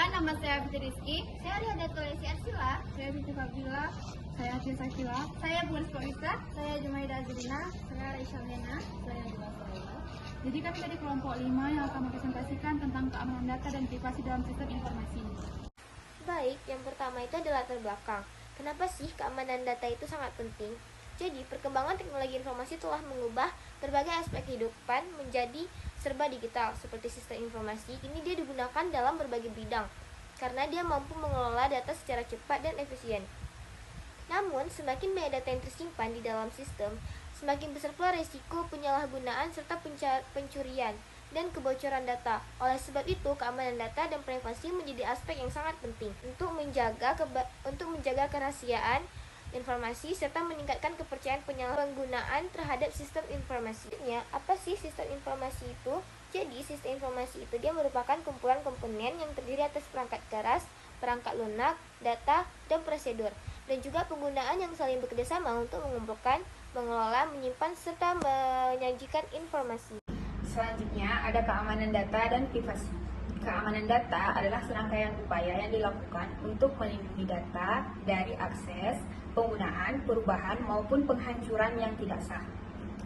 Perkenalkan, nama saya Putri Rizky. Saya Riada Tulesi Arsila. Saya Siti Fabila. Saya Atia Sakila. Saya Buris Polisa. Saya Jumaida Azrina. Saya Raisya Lena. Saya Dila Soela. Jadi kami dari kelompok 5 yang akan mempresentasikan tentang keamanan data dan privasi dalam sistem informasi. Baik, yang pertama itu adalah latar belakang. Kenapa sih keamanan data itu sangat penting? Jadi, perkembangan teknologi informasi telah mengubah berbagai aspek kehidupan menjadi serba digital. Seperti sistem informasi, ini dia digunakan dalam berbagai bidang, karena dia mampu mengelola data secara cepat dan efisien. Namun, semakin banyak data yang tersimpan di dalam sistem, semakin besar pula risiko penyalahgunaan serta pencurian dan kebocoran data. Oleh sebab itu, keamanan data dan privasi menjadi aspek yang sangat penting untuk menjaga kerahasiaan informasi serta meningkatkan kepercayaan penyalahgunaan terhadap sistem informasi. Apa sih sistem informasi itu? Jadi, sistem informasi itu dia merupakan kumpulan komponen yang terdiri atas perangkat keras, perangkat lunak, data, dan prosedur, dan juga penggunaan yang saling bekerjasama untuk mengumpulkan, mengelola, menyimpan, serta menyajikan informasi. Selanjutnya ada keamanan data dan privasi. Keamanan data adalah serangkaian upaya yang dilakukan untuk melindungi data dari akses, penggunaan, perubahan, maupun penghancuran yang tidak sah.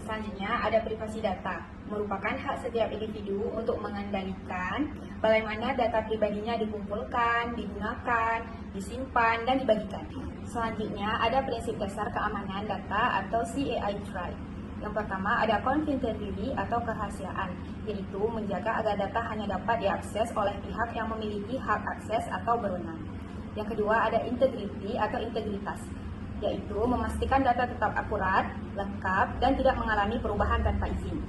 Selanjutnya ada privasi data, merupakan hak setiap individu untuk mengendalikan bagaimana data pribadinya dikumpulkan, digunakan, disimpan, dan dibagikan. Selanjutnya ada prinsip dasar keamanan data atau CAI-TRI. Yang pertama ada confidentiality atau kerahasiaan, yaitu menjaga agar data hanya dapat diakses oleh pihak yang memiliki hak akses atau berwenang. Yang kedua ada integrity atau integritas, yaitu memastikan data tetap akurat, lengkap, dan tidak mengalami perubahan tanpa izin.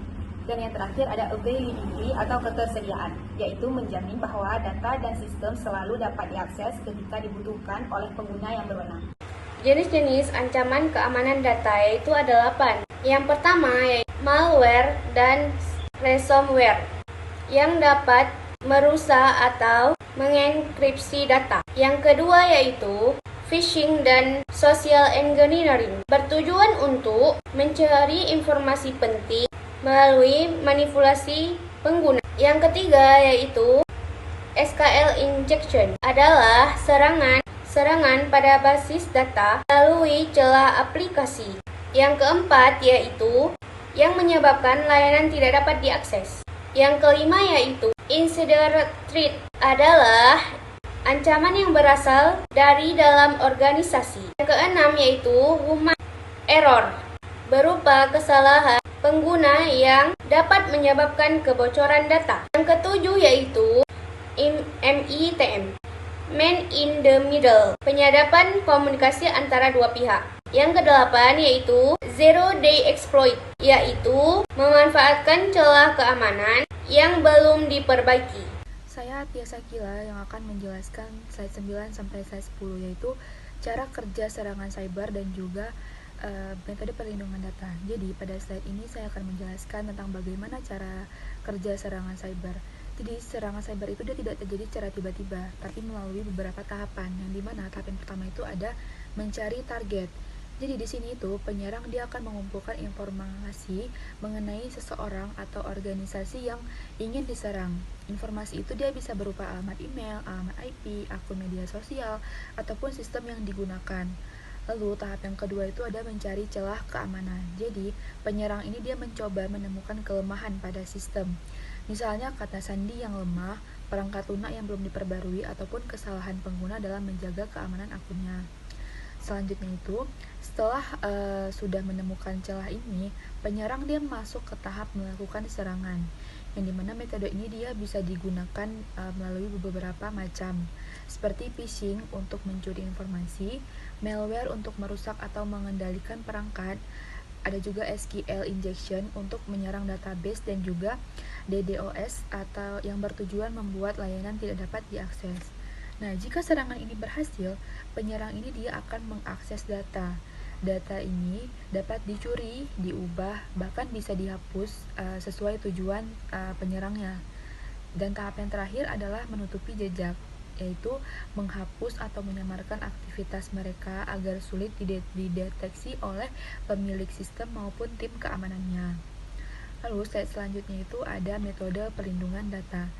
Dan yang terakhir ada availability atau ketersediaan, yaitu menjamin bahwa data dan sistem selalu dapat diakses ketika dibutuhkan oleh pengguna yang berwenang. Jenis-jenis ancaman keamanan data yaitu ada 8. Yang pertama yaitu malware dan ransomware yang dapat merusak atau mengenkripsi data. Yang kedua yaitu phishing dan social engineering, bertujuan untuk mencari informasi penting melalui manipulasi pengguna. Yang ketiga yaitu SQL injection, adalah serangan pada basis data melalui celah aplikasi. Yang keempat yaitu yang menyebabkan layanan tidak dapat diakses. Yang kelima yaitu insider threat, adalah ancaman yang berasal dari dalam organisasi. Yang keenam yaitu human error, berupa kesalahan pengguna yang dapat menyebabkan kebocoran data. Yang ketujuh yaitu MITM, Man in the Middle, penyadapan komunikasi antara dua pihak. Yang kedelapan yaitu Zero Day Exploit, yaitu memanfaatkan celah keamanan yang belum diperbaiki. Saya Atia Sakila yang akan menjelaskan slide 9 sampai slide 10, yaitu cara kerja serangan cyber dan juga metode perlindungan data. Jadi pada slide ini saya akan menjelaskan tentang bagaimana cara kerja serangan cyber. Jadi serangan cyber itu dia tidak terjadi secara tiba-tiba, tapi melalui beberapa tahapan. Yang dimana tahap yang pertama itu ada mencari target. Jadi di sini itu penyerang dia akan mengumpulkan informasi mengenai seseorang atau organisasi yang ingin diserang. Informasi itu dia bisa berupa alamat email, alamat IP, akun media sosial, ataupun sistem yang digunakan. Lalu tahap yang kedua itu ada mencari celah keamanan. Jadi penyerang ini dia mencoba menemukan kelemahan pada sistem. Misalnya kata sandi yang lemah, perangkat lunak yang belum diperbarui, ataupun kesalahan pengguna dalam menjaga keamanan akunnya. Selanjutnya itu, setelah sudah menemukan celah ini, penyerang dia masuk ke tahap melakukan serangan, yang dimana metode ini dia bisa digunakan melalui beberapa macam, seperti phishing untuk mencuri informasi, malware untuk merusak atau mengendalikan perangkat, ada juga SQL injection untuk menyerang database, dan juga DDoS atau yang bertujuan membuat layanan tidak dapat diakses. Nah, jika serangan ini berhasil, penyerang ini dia akan mengakses data. Data ini dapat dicuri, diubah, bahkan bisa dihapus sesuai tujuan penyerangnya. Dan tahap yang terakhir adalah menutupi jejak, yaitu menghapus atau menyamarkan aktivitas mereka agar sulit dideteksi oleh pemilik sistem maupun tim keamanannya. Lalu slide selanjutnya itu ada metode perlindungan data.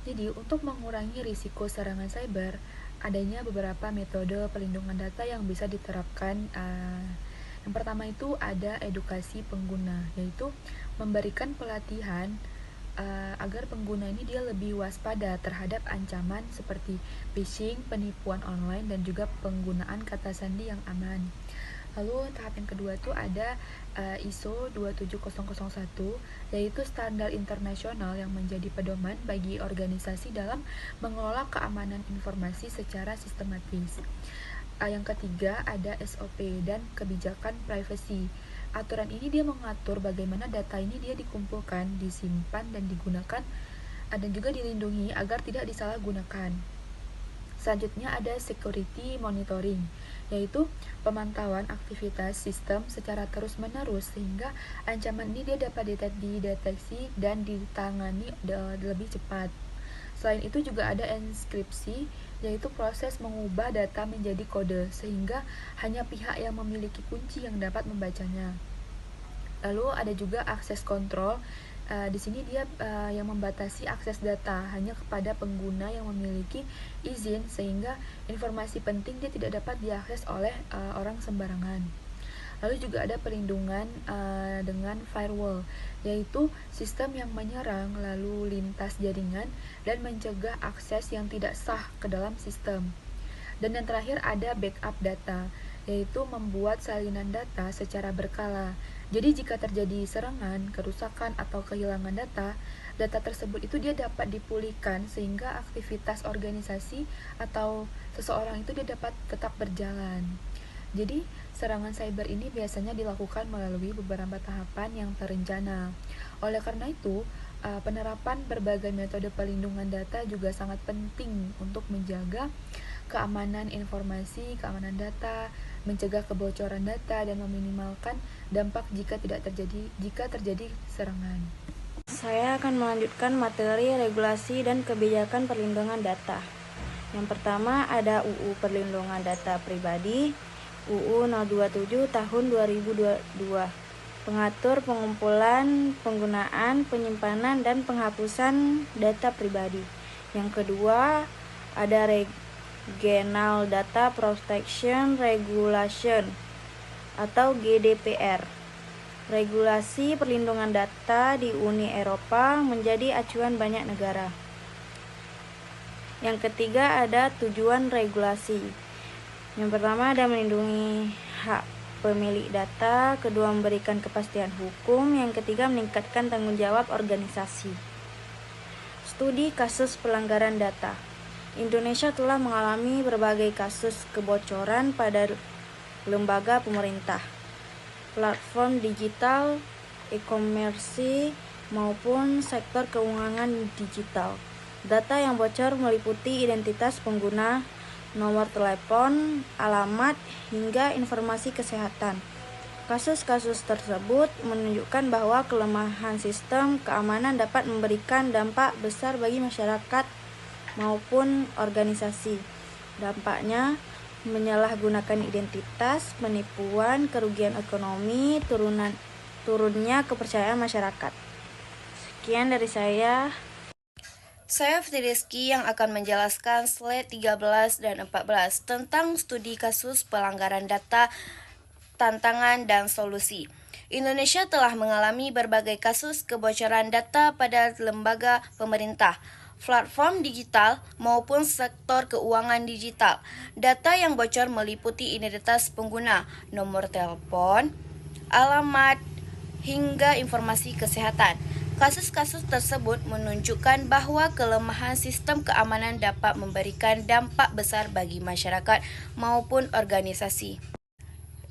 Jadi, untuk mengurangi risiko serangan cyber, adanya beberapa metode perlindungan data yang bisa diterapkan. Yang pertama itu ada edukasi pengguna, yaitu memberikan pelatihan agar pengguna ini dia lebih waspada terhadap ancaman seperti phishing, penipuan online, dan juga penggunaan kata sandi yang aman. Lalu tahap yang kedua itu ada ISO 27001, yaitu standar internasional yang menjadi pedoman bagi organisasi dalam mengelola keamanan informasi secara sistematis. Yang ketiga ada SOP dan kebijakan privacy. Aturan ini dia mengatur bagaimana data ini dia dikumpulkan, disimpan, dan digunakan dan juga dilindungi agar tidak disalahgunakan. Selanjutnya ada security monitoring, yaitu pemantauan aktivitas sistem secara terus-menerus sehingga ancaman ini dia dapat dideteksi dan ditangani lebih cepat. Selain itu juga ada enskripsi, yaitu proses mengubah data menjadi kode sehingga hanya pihak yang memiliki kunci yang dapat membacanya. Lalu ada juga akses kontrol. Di sini dia yang membatasi akses data hanya kepada pengguna yang memiliki izin sehingga informasi penting dia tidak dapat diakses oleh orang sembarangan. Lalu juga ada perlindungan dengan firewall, yaitu sistem yang menyerang lalu lintas jaringan dan mencegah akses yang tidak sah ke dalam sistem. Dan yang terakhir ada backup data, yaitu membuat salinan data secara berkala. Jadi jika terjadi serangan, kerusakan, atau kehilangan data, data tersebut itu dia dapat dipulihkan sehingga aktivitas organisasi atau seseorang itu dia dapat tetap berjalan. Jadi serangan cyber ini biasanya dilakukan melalui beberapa tahapan yang terencana. Oleh karena itu, penerapan berbagai metode perlindungan data juga sangat penting untuk menjaga keamanan informasi, keamanan data, mencegah kebocoran data, dan meminimalkan dampak jika terjadi serangan. Saya akan melanjutkan materi regulasi dan kebijakan perlindungan data. Yang pertama ada UU Perlindungan Data Pribadi, UU 027 tahun 2022. Mengatur pengumpulan, penggunaan, penyimpanan, dan penghapusan data pribadi. Yang kedua ada General Data Protection Regulation atau GDPR. Regulasi perlindungan data di Uni Eropa menjadi acuan banyak negara. Yang ketiga ada tujuan regulasi. Yang pertama ada melindungi hak pemilik data, kedua memberikan kepastian hukum, yang ketiga meningkatkan tanggung jawab organisasi. Studi kasus pelanggaran data. Indonesia telah mengalami berbagai kasus kebocoran pada lembaga pemerintah, platform digital, e-commerce, maupun sektor keuangan digital. Data yang bocor meliputi identitas pengguna, nomor telepon, alamat, hingga informasi kesehatan. Kasus-kasus tersebut menunjukkan bahwa kelemahan sistem keamanan dapat memberikan dampak besar bagi masyarakat maupun organisasi. Dampaknya menyalahgunakan identitas, penipuan, kerugian ekonomi, turunnya kepercayaan masyarakat. Sekian dari saya. Saya Fitri yang akan menjelaskan slide 13 dan 14 tentang studi kasus pelanggaran data, tantangan dan solusi. Indonesia telah mengalami berbagai kasus kebocoran data pada lembaga pemerintah, platform digital maupun sektor keuangan digital. Data yang bocor meliputi identitas pengguna, nomor telepon, alamat, hingga informasi kesehatan. Kasus-kasus tersebut menunjukkan bahwa kelemahan sistem keamanan dapat memberikan dampak besar bagi masyarakat maupun organisasi.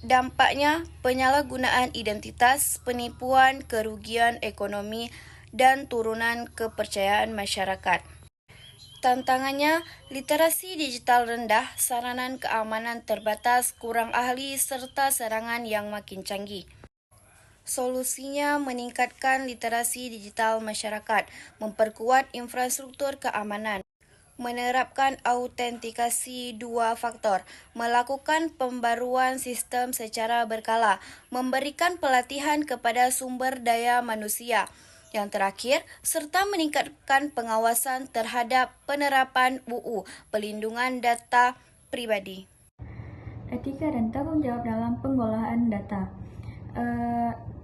Dampaknya, penyalahgunaan identitas, penipuan, kerugian ekonomi, dan turunan kepercayaan masyarakat. Tantangannya, literasi digital rendah, sarana keamanan terbatas, kurang ahli, serta serangan yang makin canggih. Solusinya meningkatkan literasi digital masyarakat, memperkuat infrastruktur keamanan, menerapkan autentikasi 2 faktor, melakukan pembaruan sistem secara berkala, memberikan pelatihan kepada sumber daya manusia, Yang terakhir, serta meningkatkan pengawasan terhadap penerapan UU Pelindungan Data Pribadi. Etika dan tanggung jawab dalam pengolahan data.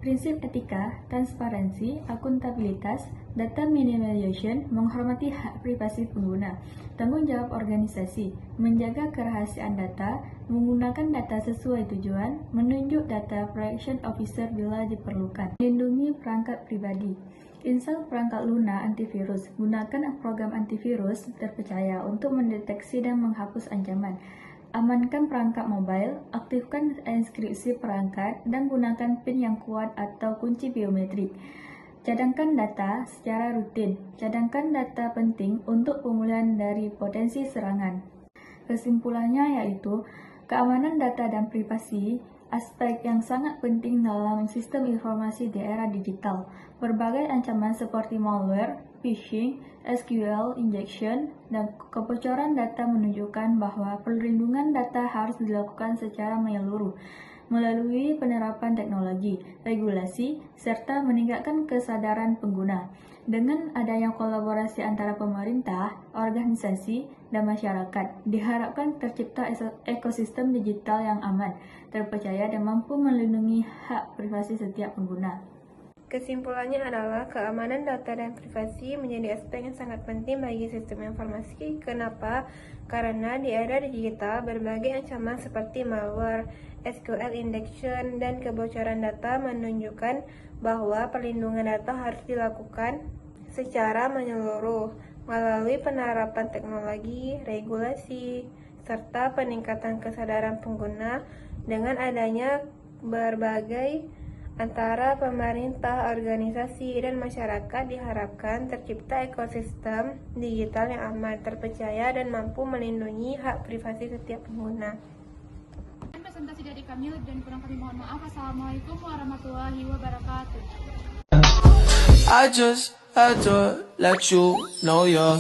Prinsip etika, transparansi, akuntabilitas, data minimization, menghormati hak privasi pengguna, tanggung jawab organisasi, menjaga kerahasiaan data, menggunakan data sesuai tujuan, menunjuk data protection officer bila diperlukan, melindungi perangkat pribadi. Install perangkat Luna antivirus. Gunakan program antivirus terpercaya untuk mendeteksi dan menghapus ancaman. Amankan perangkat mobile, aktifkan enkripsi perangkat, dan gunakan PIN yang kuat atau kunci biometrik. Cadangkan data secara rutin. Cadangkan data penting untuk pemulihan dari potensi serangan. Kesimpulannya yaitu, keamanan data dan privasi aspek yang sangat penting dalam sistem informasi di era digital. Berbagai ancaman seperti malware, phishing, SQL injection, dan kebocoran data menunjukkan bahwa perlindungan data harus dilakukan secara menyeluruh melalui penerapan teknologi, regulasi, serta meningkatkan kesadaran pengguna. Dengan adanya kolaborasi antara pemerintah, organisasi, dan masyarakat, diharapkan tercipta ekosistem digital yang aman, terpercaya, dan mampu melindungi hak privasi setiap pengguna. Kesimpulannya adalah keamanan data dan privasi menjadi aspek yang sangat penting bagi sistem informasi. Kenapa? Karena di era digital, berbagai ancaman seperti malware, SQL injection, dan kebocoran data menunjukkan bahwa perlindungan data harus dilakukan secara menyeluruh melalui penerapan teknologi, regulasi, serta peningkatan kesadaran pengguna. Dengan adanya berbagai antara pemerintah, organisasi, dan masyarakat, diharapkan tercipta ekosistem digital yang aman, terpercaya, dan mampu melindungi hak privasi setiap pengguna. Presentasi dari kami dan kurang kami mohon maaf. Assalamualaikum warahmatullahi wabarakatuh. I just had to let you know you're